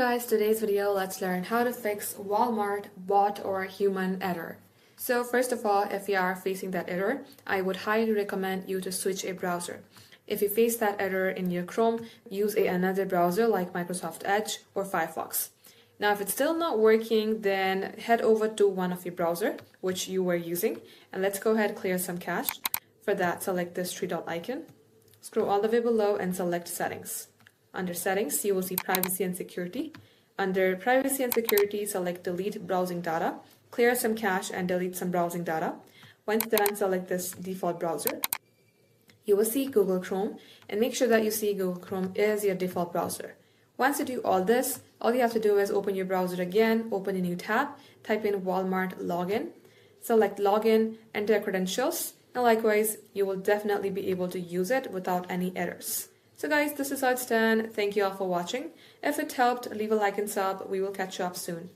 guys, today's video, let's learn how to fix Walmart bot or human error. So first of all, if you are facing that error, I would highly recommend you to switch a browser. If you face that error in your Chrome, use another browser like Microsoft Edge or Firefox. Now, if it's still not working, then head over to one of your browser, which you were using, and let's go ahead and clear some cache. For that, select this three dot icon, scroll all the way below and select Settings. Under Settings, you will see Privacy and Security. Under Privacy and Security, select Delete Browsing Data, clear some cache and delete some browsing data. Once done, select this default browser. You will see Google Chrome, and make sure that you see Google Chrome is your default browser. Once you do all this, all you have to do is open your browser again, open a new tab, type in Walmart Login, select Login, enter credentials, and likewise, you will definitely be able to use it without any errors. So guys, this is how it's done. Thank you all for watching. If it helped, leave a like and sub. We will catch you up soon.